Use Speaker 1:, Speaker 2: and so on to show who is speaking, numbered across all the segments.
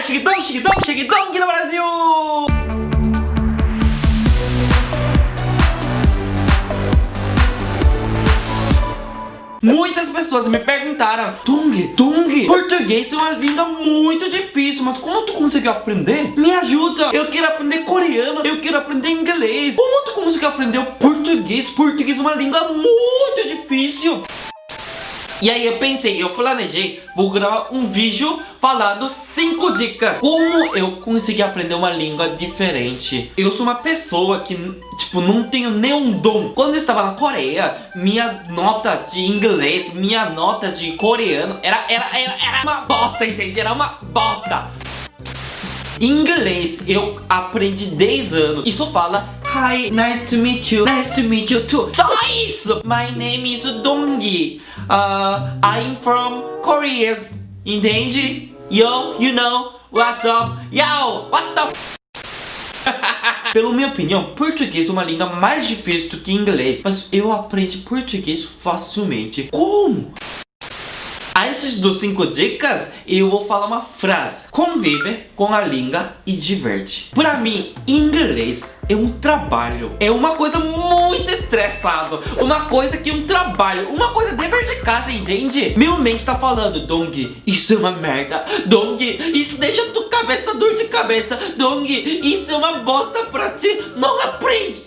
Speaker 1: cheguei aqui no Brasil! Muitas pessoas me perguntaram: Tung, português é uma língua muito difícil, mas como tu conseguiu aprender? Me ajuda, eu quero aprender coreano, eu quero aprender inglês. Como tu conseguiu aprender o português? Português é uma língua muito difícil. E aí eu planejei, vou gravar um vídeo falando 5 dicas como eu consegui aprender uma língua diferente. Eu sou uma pessoa que, tipo, não tenho nenhum dom. Quando eu estava na Coreia, minha nota de inglês, minha nota de coreano era uma bosta, entende? Era uma bosta. Inglês eu aprendi 10 anos e só fala Hi, nice to meet you too. Só isso! My name is Dong. I'm from Korea. Entende? Yo, you know, what's up? Yo, what the Pela minha opinião, português é uma língua mais difícil do que inglês, mas eu aprendi português facilmente. Como? Antes dos 5 dicas, eu vou falar uma frase. Convive com a língua e diverte. Para mim, inglês é um trabalho. É uma coisa muito estressada. Uma coisa que é um trabalho. Uma coisa dever de casa, entende? Meu mente tá falando: Dong, isso é uma merda. Dong, isso deixa tua cabeça dor de cabeça. Dong, isso é uma bosta pra ti. Não aprende.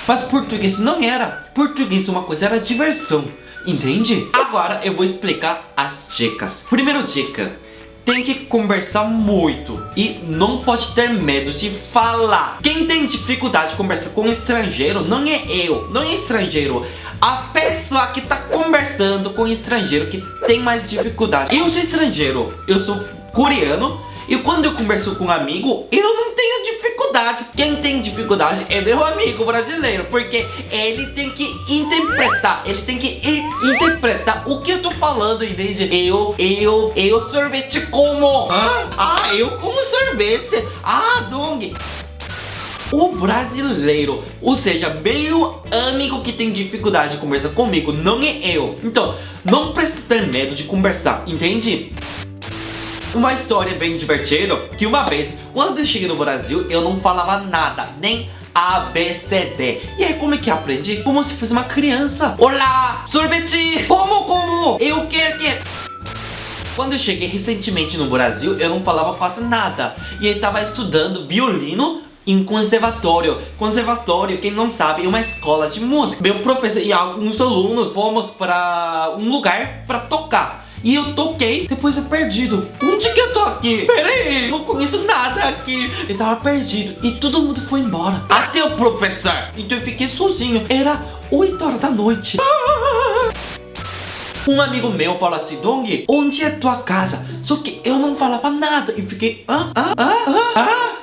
Speaker 1: Mas português não era. Português uma coisa era diversão. Entende? Agora eu vou explicar as dicas. Primeira dica: tem que conversar muito e não pode ter medo de falar. Quem tem dificuldade de conversar com estrangeiro não é eu, não é estrangeiro. A pessoa que tá conversando com estrangeiro que tem mais dificuldade. Eu sou estrangeiro, eu sou coreano. E quando eu converso com um amigo, eu não tenho dificuldade. Quem tem dificuldade é meu amigo brasileiro, porque ele tem que interpretar. Ele tem que interpretar o que eu tô falando, entende? Eu sorvete como? Eu como sorvete. Dong. O brasileiro, ou seja, meu amigo que tem dificuldade de conversar comigo, não é eu. Então, não precisa ter medo de conversar, entende? Uma história bem divertida, que uma vez, quando eu cheguei no Brasil, eu não falava nada, nem A, B, C, D. E aí como é que eu aprendi? Como se fosse uma criança. Olá, sorvete! Como? Eu quero. Quando eu cheguei recentemente no Brasil, eu não falava quase nada. E aí tava estudando violino em conservatório. Conservatório, quem não sabe, é uma escola de música. Meu professor e alguns alunos fomos para um lugar para tocar. E eu toquei, depois eu perdido. Onde que eu tô aqui? Pera aí, não conheço nada aqui. Eu tava perdido e todo mundo foi embora, até o professor. Então eu fiquei sozinho. Era 8 horas da noite. Um amigo meu falou assim: Dong, onde é tua casa? Só que eu não falava nada e fiquei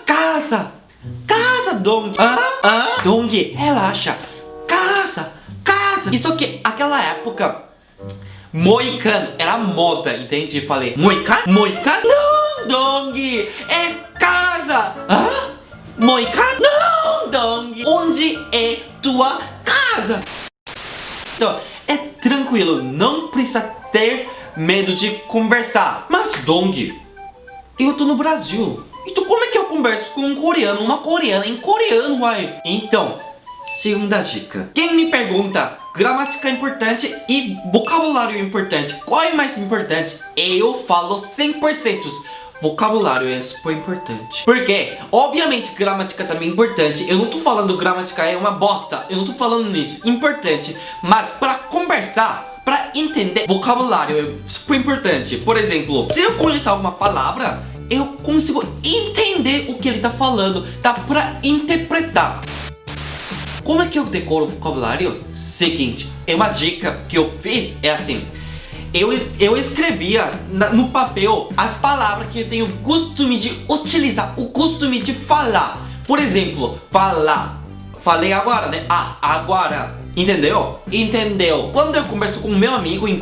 Speaker 1: casa, Dong. Dong, relaxa. Casa. Isso que aquela época moicano era moda, entende? Falei: moicano? Não, Dong, é casa. Moicano? Não, Dong. Onde é tua casa? Então, é tranquilo, não precisa ter medo de conversar. Mas, Dong, eu tô no Brasil. Então como é que eu converso com um coreano, uma coreana em coreano, uai? Então, segunda dica. Quem me pergunta, gramática é importante e vocabulário é importante, qual é mais importante? Eu falo 100%. Vocabulário é super importante. Porque, obviamente, gramática também é importante. Eu não tô falando gramática é uma bosta. Eu não tô falando nisso. Importante. Mas pra conversar, pra entender, vocabulário é super importante. Por exemplo, se eu conheço alguma palavra, eu consigo entender o que ele tá falando. Dá pra interpretar. Como é que eu decoro o vocabulário? Seguinte, é uma dica que eu fiz, é assim. Eu escrevia no papel as palavras que eu tenho costume de utilizar, o costume de falar. Por exemplo, falar. Falei agora, né? Agora. Entendeu? Quando eu converso com meu amigo em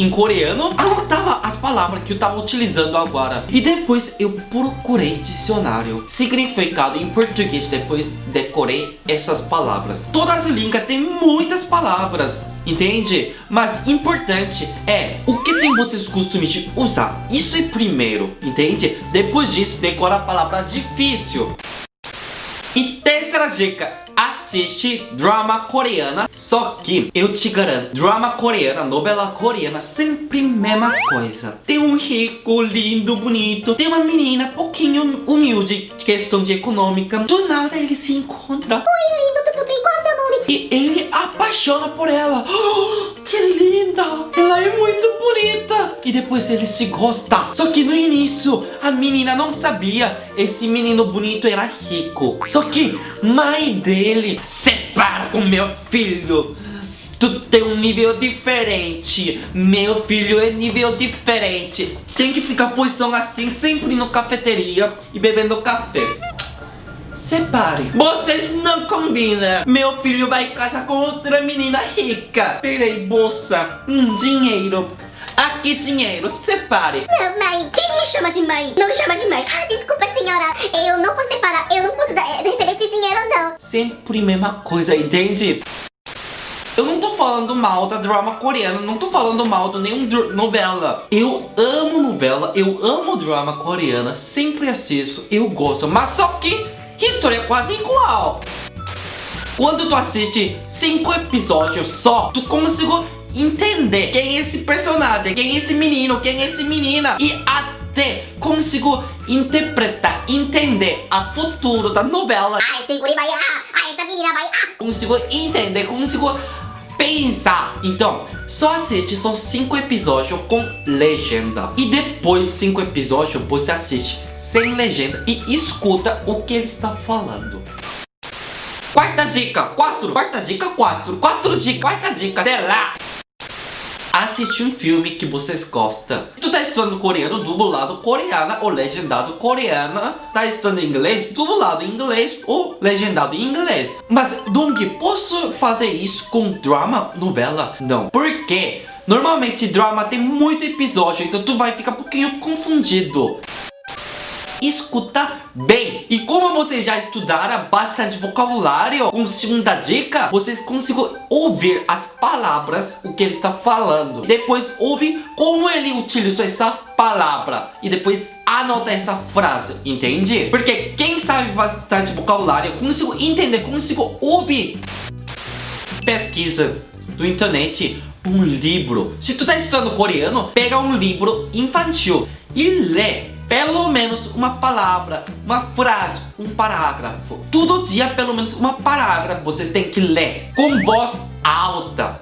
Speaker 1: coreano, anotava as palavras que eu tava utilizando agora. E depois eu procurei dicionário, significado em português, depois decorei essas palavras. Todas as línguas têm muitas palavras. entende? Mas importante é o que tem vocês costume de usar. Isso é primeiro, entende? Depois disso, decora a palavra difícil. E terceira dica, assiste drama coreana. Só que eu te garanto, drama coreana, novela coreana, sempre mesma coisa. Tem um rico, lindo, bonito, tem uma menina pouquinho humilde, questão de econômica. Do nada ele se encontra.
Speaker 2: Oi, lindo, tudo bem? Qual é o seu nome?
Speaker 1: E ele apaixona por ela. Oh, que linda! Ela é muito bonita. E depois ele se gosta. Só que no início a menina não sabia. Esse menino bonito era rico. Só que mãe dele separa com meu filho. Tu tem um nível diferente. Meu filho é nível diferente. Tem que ficar posição assim, sempre no cafeteria e bebendo café. Separe. Vocês não combinam. Meu filho vai casar com outra menina rica. Peraí, bolsa. Dinheiro. Aqui dinheiro. Separe.
Speaker 2: Não, mãe. Quem me chama de mãe? Não me chama de mãe. Ah, desculpa, senhora. Eu não posso separar. Eu não posso receber esse dinheiro, não.
Speaker 1: Sempre mesma coisa, entende? Eu não tô falando mal da drama coreana, não tô falando mal de nenhum novela. Eu amo novela, eu amo drama coreana, sempre assisto, eu gosto, mas só que história é quase igual. Quando tu assiste 5 episódios só, tu consegue entender quem é esse personagem, quem é esse menino, quem é essa menina. E até consigo interpretar, entender a futuro da novela.
Speaker 2: Ah, esse guri vai. Essa menina vai.
Speaker 1: Consigo entender, consigo pensar. Então, só assiste só 5 episódios com legenda. E depois de 5 episódios, você assiste sem legenda e escuta o que ele está falando. Quarta dica, 4. Quarta dica, 4. 4 dicas, quarta dica, sei lá. Assiste um filme que vocês gostam. Tu tá estudando coreano, dublado coreana ou legendado coreana. Tá estudando inglês, dublado em inglês ou legendado em inglês. Mas, Dong, posso fazer isso com drama, novela? Não. Por quê? Normalmente drama tem muito episódio, então tu vai ficar um pouquinho confundido. Escuta bem. E como vocês já estudaram bastante vocabulário, com segunda dica, vocês conseguem ouvir as palavras, o que ele está falando. Depois ouve como ele utiliza essa palavra. E depois anota essa frase, entende? Porque quem sabe bastante vocabulário, consigo entender, consigo ouvir. Pesquisa do internet um livro. Se tu tá estudando coreano, pega um livro infantil e lê pelo menos uma palavra, uma frase, um parágrafo. Todo dia pelo menos uma parágrafo vocês têm que ler com voz alta.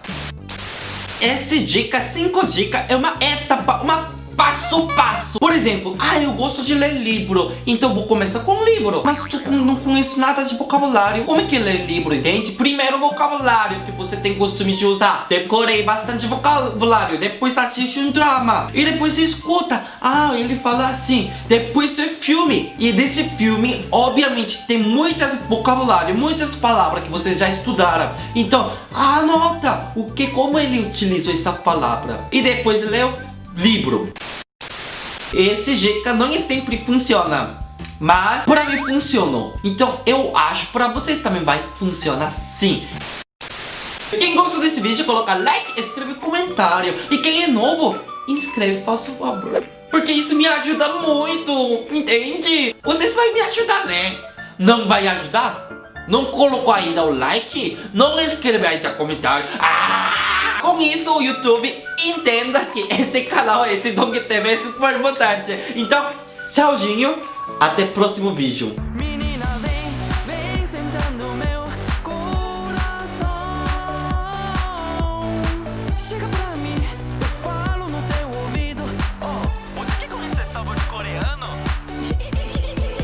Speaker 1: Essa dica, 5 dicas, é uma etapa, uma passo a passo. Por exemplo, eu gosto de ler livro, então vou começar com livro. Mas tu não conhece nada de vocabulário. Como é que lê livro, entende? Primeiro vocabulário que você tem costume de usar. Decorei bastante vocabulário. Depois assiste um drama. E depois escuta. Ele fala assim. Depois é filme. E desse filme, obviamente, tem muitas vocabulário, muitas palavras que vocês já estudaram. Então, anota como ele utiliza essa palavra. E depois lê o livro. Esse dica não sempre funciona, mas para mim funcionou. Então eu acho para vocês também vai funcionar sim. Quem gostou desse vídeo, coloca like, escreve comentário. E quem é novo, inscreve, faça o favor. Porque isso me ajuda muito, entende? Vocês vão me ajudar, né? Não vai ajudar? Não colocou ainda o like? Não escreve ainda comentário? Com isso o YouTube entenda que esse canal, esse Dong TV é super importante. Então, tchauzinho, até o próximo vídeo.